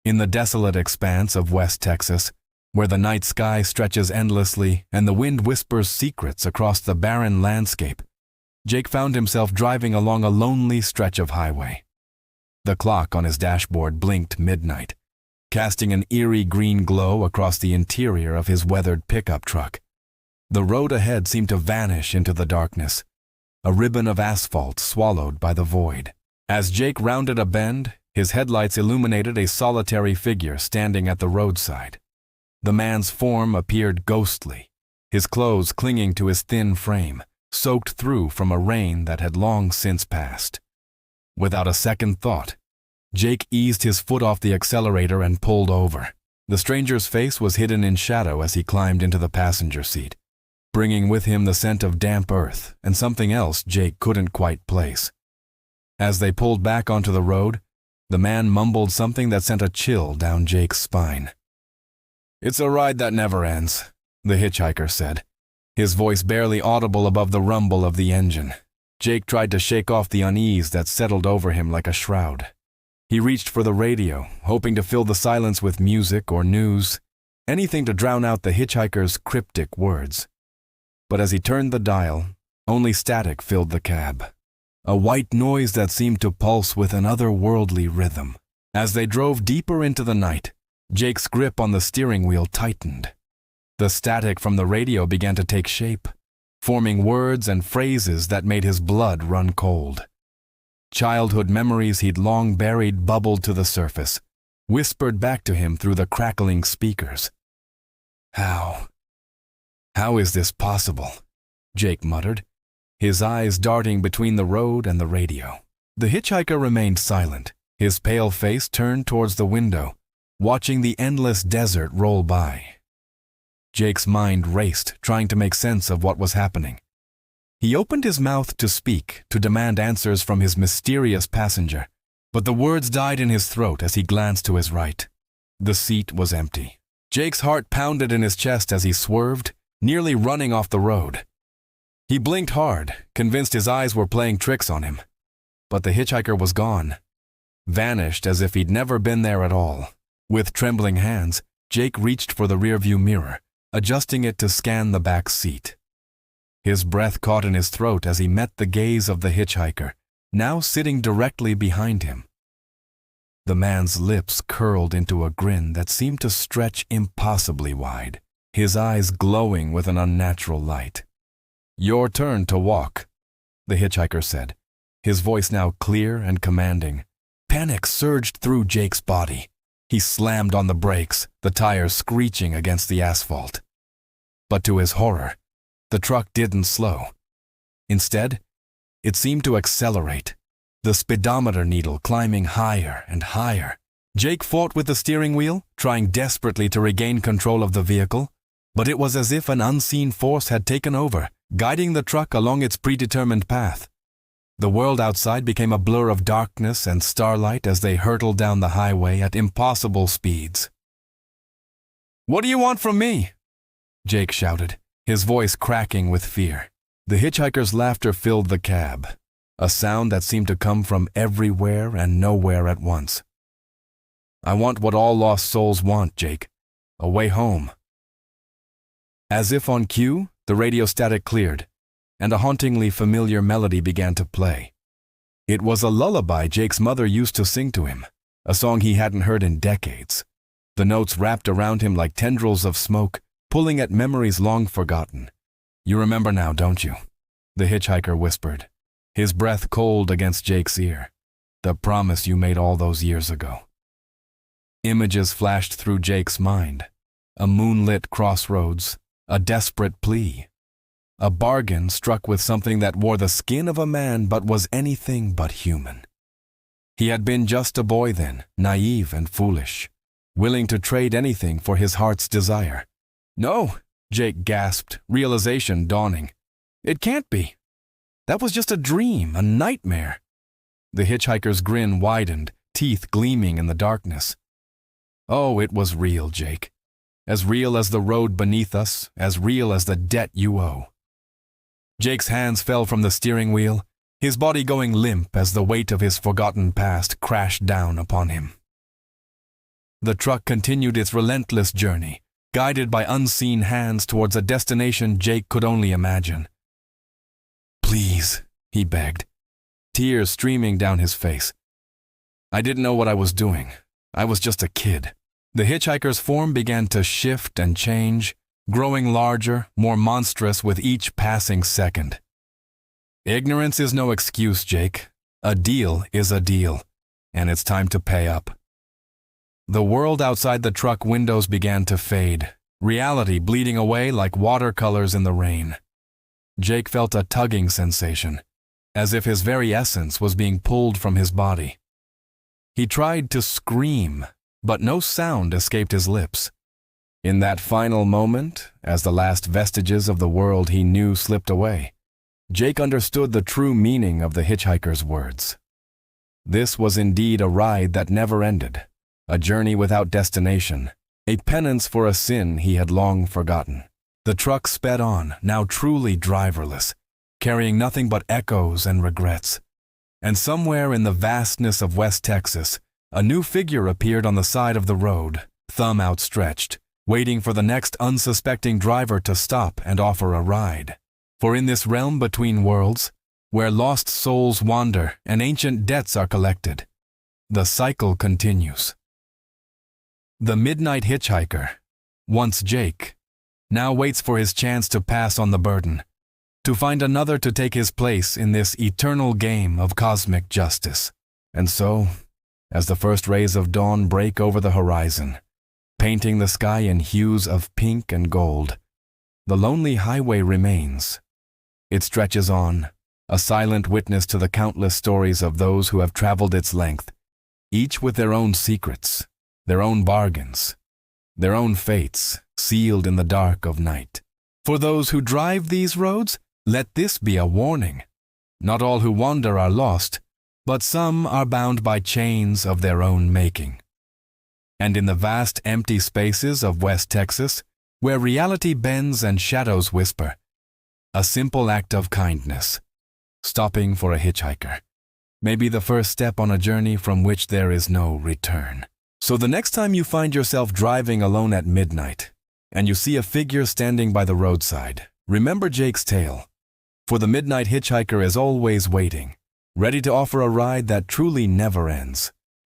In the desolate expanse of West Texas, where the night sky stretches endlessly and the wind whispers secrets across the barren landscape, Jake found himself driving along a lonely stretch of highway. The clock on his dashboard blinked midnight, casting an eerie green glow across the interior of his weathered pickup truck. The road ahead seemed to vanish into the darkness, a ribbon of asphalt swallowed by the void. As Jake rounded a bend, his headlights illuminated a solitary figure standing at the roadside. The man's form appeared ghostly, his clothes clinging to his thin frame, soaked through from a rain that had long since passed. Without a second thought, Jake eased his foot off the accelerator and pulled over. The stranger's face was hidden in shadow as he climbed into the passenger seat, bringing with him the scent of damp earth and something else Jake couldn't quite place. As they pulled back onto the road, the man mumbled something that sent a chill down Jake's spine. "It's a ride that never ends," the hitchhiker said, his voice barely audible above the rumble of the engine. Jake tried to shake off the unease that settled over him like a shroud. He reached for the radio, hoping to fill the silence with music or news, anything to drown out the hitchhiker's cryptic words. But as he turned the dial, only static filled the cab, a white noise that seemed to pulse with an otherworldly rhythm. As they drove deeper into the night, Jake's grip on the steering wheel tightened. The static from the radio began to take shape, forming words and phrases that made his blood run cold. Childhood memories he'd long buried bubbled to the surface, whispered back to him through the crackling speakers. How is this possible?" Jake muttered, his eyes darting between the road and the radio. The hitchhiker remained silent, his pale face turned towards the window, watching the endless desert roll by. Jake's mind raced, trying to make sense of what was happening. He opened his mouth to speak, to demand answers from his mysterious passenger, but the words died in his throat as he glanced to his right. The seat was empty. Jake's heart pounded in his chest as he swerved, nearly running off the road. He blinked hard, convinced his eyes were playing tricks on him. But the hitchhiker was gone, vanished as if he'd never been there at all. With trembling hands, Jake reached for the rearview mirror, adjusting it to scan the back seat. His breath caught in his throat as he met the gaze of the hitchhiker, now sitting directly behind him. The man's lips curled into a grin that seemed to stretch impossibly wide, his eyes glowing with an unnatural light. "Your turn to walk," the hitchhiker said, his voice now clear and commanding. Panic surged through Jake's body. He slammed on the brakes, the tires screeching against the asphalt. But to his horror, the truck didn't slow. Instead, it seemed to accelerate, the speedometer needle climbing higher and higher. Jake fought with the steering wheel, trying desperately to regain control of the vehicle, but it was as if an unseen force had taken over, guiding the truck along its predetermined path. The world outside became a blur of darkness and starlight as they hurtled down the highway at impossible speeds. "What do you want from me?" Jake shouted, his voice cracking with fear. The hitchhiker's laughter filled the cab, a sound that seemed to come from everywhere and nowhere at once. "I want what all lost souls want, Jake. A way home." As if on cue, the radio static cleared, and a hauntingly familiar melody began to play. It was a lullaby Jake's mother used to sing to him, a song he hadn't heard in decades. The notes wrapped around him like tendrils of smoke, pulling at memories long forgotten. "You remember now, don't you?" the hitchhiker whispered, his breath cold against Jake's ear. "The promise you made all those years ago." Images flashed through Jake's mind. A moonlit crossroads, a desperate plea. A bargain struck with something that wore the skin of a man but was anything but human. He had been just a boy then, naive and foolish, willing to trade anything for his heart's desire. "No," Jake gasped, realization dawning. "It can't be. That was just a dream, a nightmare." The hitchhiker's grin widened, teeth gleaming in the darkness. "Oh, it was real, Jake. As real as the road beneath us, as real as the debt you owe." Jake's hands fell from the steering wheel, his body going limp as the weight of his forgotten past crashed down upon him. The truck continued its relentless journey, guided by unseen hands towards a destination Jake could only imagine. "Please," he begged, tears streaming down his face. "I didn't know what I was doing. I was just a kid." The hitchhiker's form began to shift and change, growing larger, more monstrous with each passing second. "Ignorance is no excuse, Jake. A deal is a deal, and it's time to pay up." The world outside the truck windows began to fade, reality bleeding away like watercolors in the rain. Jake felt a tugging sensation, as if his very essence was being pulled from his body. He tried to scream, but no sound escaped his lips. In that final moment, as the last vestiges of the world he knew slipped away, Jake understood the true meaning of the hitchhiker's words. This was indeed a ride that never ended, a journey without destination, a penance for a sin he had long forgotten. The truck sped on, now truly driverless, carrying nothing but echoes and regrets. And somewhere in the vastness of West Texas, a new figure appeared on the side of the road, thumb outstretched, waiting for the next unsuspecting driver to stop and offer a ride. For in this realm between worlds, where lost souls wander and ancient debts are collected, the cycle continues. The midnight hitchhiker, once Jake, now waits for his chance to pass on the burden, to find another to take his place in this eternal game of cosmic justice. And so, as the first rays of dawn break over the horizon, painting the sky in hues of pink and gold, the lonely highway remains. It stretches on, a silent witness to the countless stories of those who have traveled its length, each with their own secrets, their own bargains, their own fates sealed in the dark of night. For those who drive these roads, let this be a warning. Not all who wander are lost, but some are bound by chains of their own making. And in the vast empty spaces of West Texas, where reality bends and shadows whisper, a simple act of kindness, stopping for a hitchhiker, may be the first step on a journey from which there is no return. So the next time you find yourself driving alone at midnight, and you see a figure standing by the roadside, remember Jake's tale. For the midnight hitchhiker is always waiting, ready to offer a ride that truly never ends.